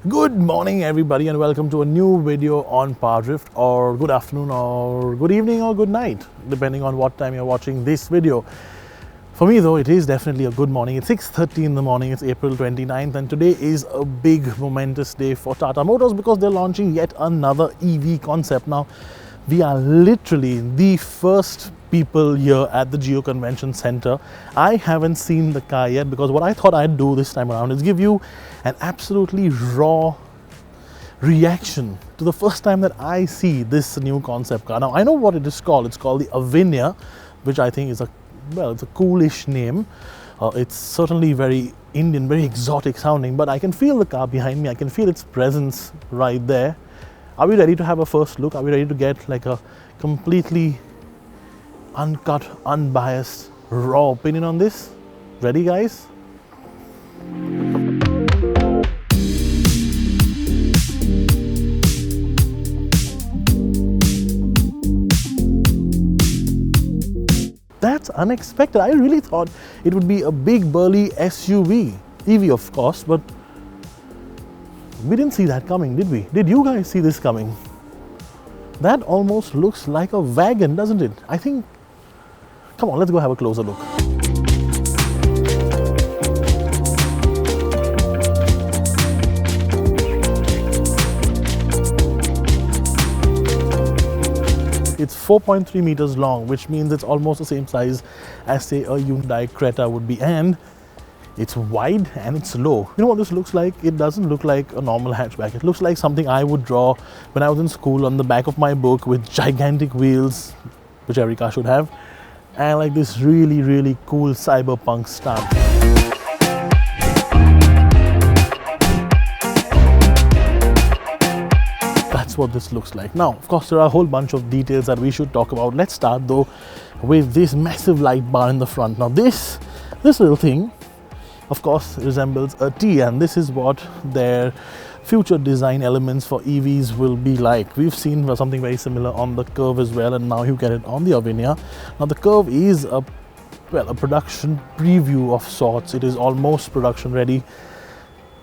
Good morning everybody and welcome to a new video on PowerDrift, or good afternoon or good evening or good night depending on what time you're watching this video. For me though, it is definitely a good morning. It's 6:30 in the morning, it's April 29th, and today is a big momentous day for Tata Motors because they're launching yet another EV concept. Now we are literally the first people here at the Geo Convention Center. I haven't seen the car yet because what I thought I'd do this time around is give you an absolutely raw reaction to the first time that I see this new concept car. Now I know what it is called. It's called the Avinya, which I think is it's a coolish name. It's certainly very Indian, very exotic sounding, but I can feel the car behind me. I can feel its presence right there. Are we ready to have a first look? Are we ready to get like a completely uncut, unbiased, raw opinion on this? Ready, guys? That's unexpected. I really thought it would be a big burly SUV, EV of course, but we didn't see that coming, did we? Did you guys see this coming? That almost looks like a wagon, doesn't it? I think, come on, let's go have a closer look. It's 4.3 meters long, which means it's almost the same size as say a Hyundai Creta would be, and it's wide and it's low. You know what this looks like? It doesn't look like a normal hatchback. It looks like something I would draw when I was in school on the back of my book with gigantic wheels, which every car should have, and like this really cool cyberpunk stamp. That's what this looks like. Now, of course, there are a whole bunch of details that we should talk about. Let's start though with this massive light bar in the front. Now this little thing of course resembles a T, and this is what their future design elements for EVs will be like. We've seen something very similar on the Curve as well, and now you get it on the Avinya. Now the Curve is a production preview of sorts. It is almost production ready.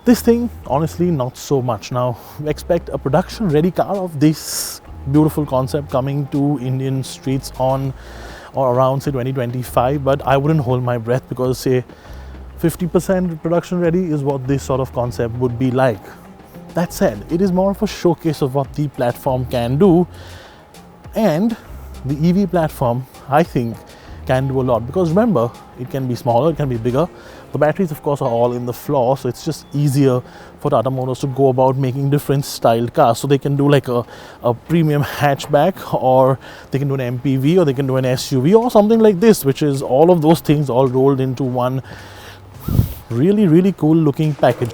This thing, honestly, not so much. Now we expect a production ready car of this beautiful concept coming to Indian streets on or around say 2025, but I wouldn't hold my breath because say 50% production ready is what this sort of concept would be like. That said, it is more of a showcase of what the platform can do, and the EV platform, I think, can do a lot because remember, it can be smaller, it can be bigger. The batteries of course are all in the floor, so it's just easier for Tata Motors to go about making different styled cars. So they can do like a premium hatchback, or they can do an MPV, or they can do an SUV, or something like this, which is all of those things all rolled into one really cool looking package.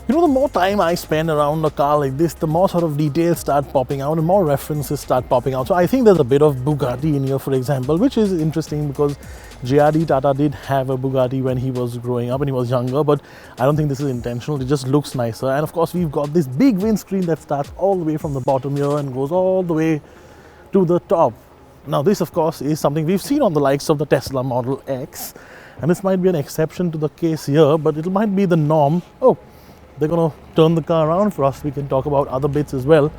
You know, the more time I spend around a car like this, the more sort of details start popping out and more references start popping out. So I think there's a bit of Bugatti in here, for example, which is interesting because JRD Tata did have a Bugatti when he was growing up and he was younger, but I don't think this is intentional. It just looks nicer. And of course, we've got this big windscreen that starts all the way from the bottom here and goes all the way to the top. Now this of course is something we've seen on the likes of the Tesla Model X, and this might be an exception to the case here, but it might be the norm. Oh, they're gonna turn the car around for us. We can talk about other bits as well.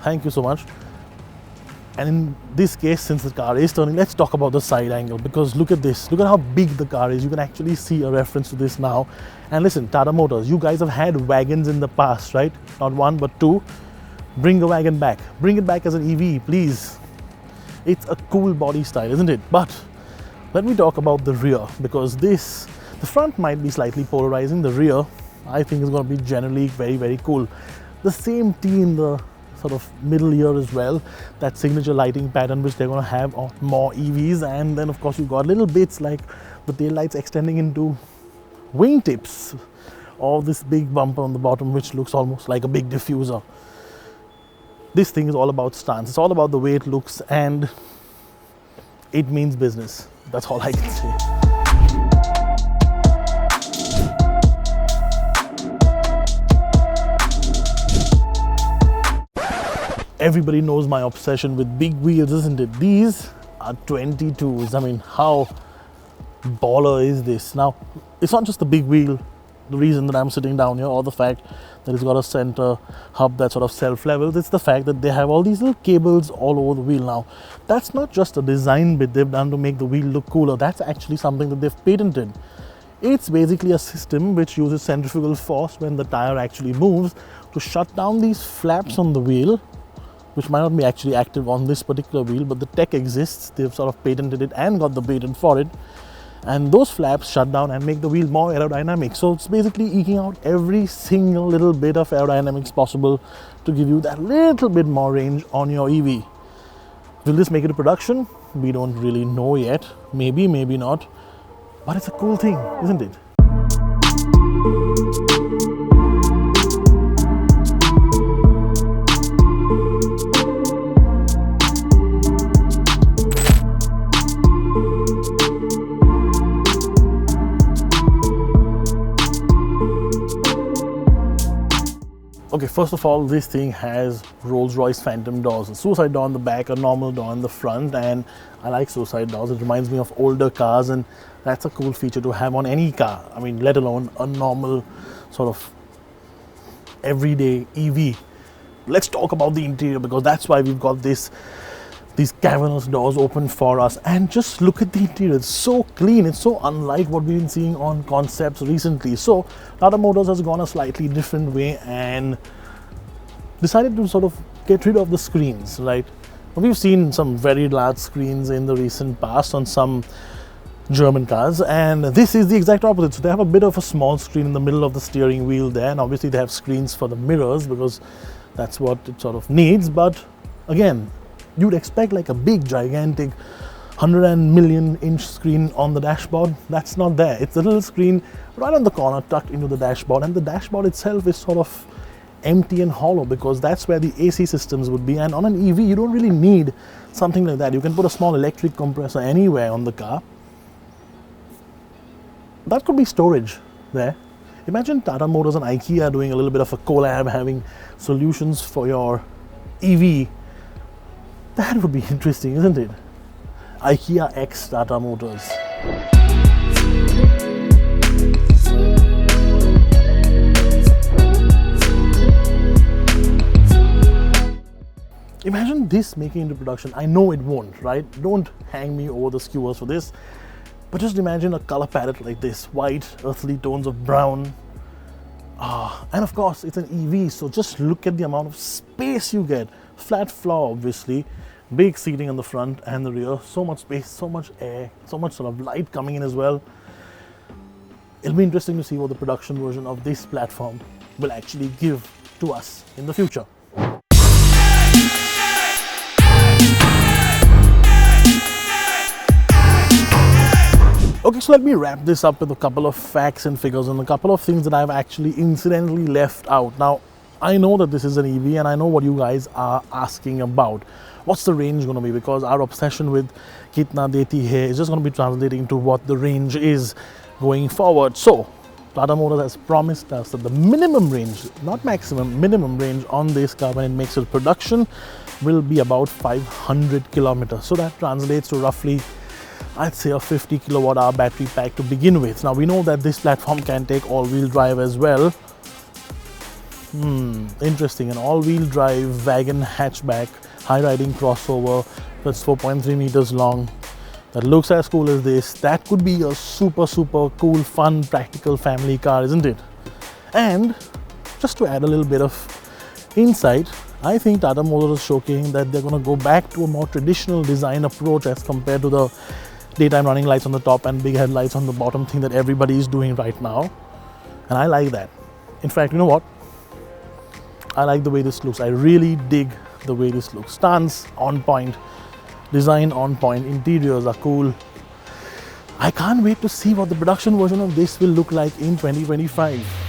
Thank you so much. And in this case, since the car is turning, let's talk about the side angle, because look at this. Look at how big the car is. You can actually see a reference to this now. And listen, Tata Motors, you guys have had wagons in the past, right? Not one, but two. Bring the wagon back. Bring it back as an EV, please. It's a cool body style, isn't it? But let me talk about the rear, because the front might be slightly polarizing. The rear, I think, is going to be generally very cool. The same T in the sort of middle here as well, that signature lighting pattern which they're going to have on more EVs. And then of course you've got little bits like the tail lights extending into wingtips, or this big bumper on the bottom which looks almost like a big diffuser. This thing is all about stance. It's all about the way it looks, and it means business. That's all I can say. Everybody knows my obsession with big wheels, isn't it? These are 22s. I mean, how baller is this? Now, it's not just the big wheel, the reason that I'm sitting down here, or the fact that it's got a center hub that sort of self-levels. It's the fact that they have all these little cables all over the wheel. Now, that's not just a design bit they've done to make the wheel look cooler. That's actually something that they've patented. It's basically a system which uses centrifugal force when the tire actually moves to shut down these flaps on the wheel, which might not be actually active on this particular wheel, but the tech exists. They've sort of patented it and got the patent for it. And those flaps shut down and make the wheel more aerodynamic. So it's basically eking out every single little bit of aerodynamics possible to give you that little bit more range on your EV. Will this make it a production? We don't really know yet. Maybe, maybe not. But it's a cool thing, isn't it? Okay, first of all, this thing has Rolls-Royce Phantom doors, a suicide door on the back, a normal door on the front, and I like suicide doors. It reminds me of older cars, and that's a cool feature to have on any car. I mean, let alone a normal sort of everyday EV. Let's talk about the interior, because that's why we've got these cavernous doors open for us. And just look at the interior. It's so clean. It's so unlike what we've been seeing on concepts recently. So Tata Motors has gone a slightly different way and decided to sort of get rid of the screens, right? We've seen some very large screens in the recent past on some German cars, and this is the exact opposite. So they have a bit of a small screen in the middle of the steering wheel there, and obviously they have screens for the mirrors because that's what it sort of needs. But again, you'd expect like a big, gigantic 100 million inch screen on the dashboard. That's not there. It's a little screen right on the corner tucked into the dashboard, and the dashboard itself is sort of empty and hollow because that's where the AC systems would be. And on an EV, you don't really need something like that. You can put a small electric compressor anywhere on the car. That could be storage there. Imagine Tata Motors and IKEA doing a little bit of a collab, having solutions for your EV. That would be interesting, isn't it? IKEA X Tata Motors. Imagine this making into production. I know it won't, right? Don't hang me over the skewers for this. But just imagine a color palette like this. White, earthly tones of brown. And of course, it's an EV, so just look at the amount of space you get. Flat floor, obviously. Big seating on the front and the rear. So much space, so much air, so much sort of light coming in as well. It'll be interesting to see what the production version of this platform will actually give to us in the future. Okay, so let me wrap this up with a couple of facts and figures and a couple of things that I've actually incidentally left out. Now, I know that this is an EV and I know what you guys are asking about. What's the range going to be? Because our obsession with kitna deti hai is just going to be translating to what the range is going forward. So, Tata Motors has promised us that the minimum range, not maximum, minimum range on this car when it makes its production will be about 500 kilometers. So that translates to roughly, I'd say, a 50 kilowatt hour battery pack to begin with. Now we know that this platform can take all-wheel drive as well. Interesting. An all-wheel drive wagon hatchback high-riding crossover that's 4.3 meters long that looks as cool as this. That could be a super cool, fun, practical family car, isn't it? And just to add a little bit of insight, I think Tata Motors is showcasing that they're going to go back to a more traditional design approach as compared to the daytime running lights on the top and big headlights on the bottom thing that everybody is doing right now. And I like that. In fact, you know what? I like the way this looks. I really dig the way this looks. Stance on point, design on point, interiors are cool. I can't wait to see what the production version of this will look like in 2025.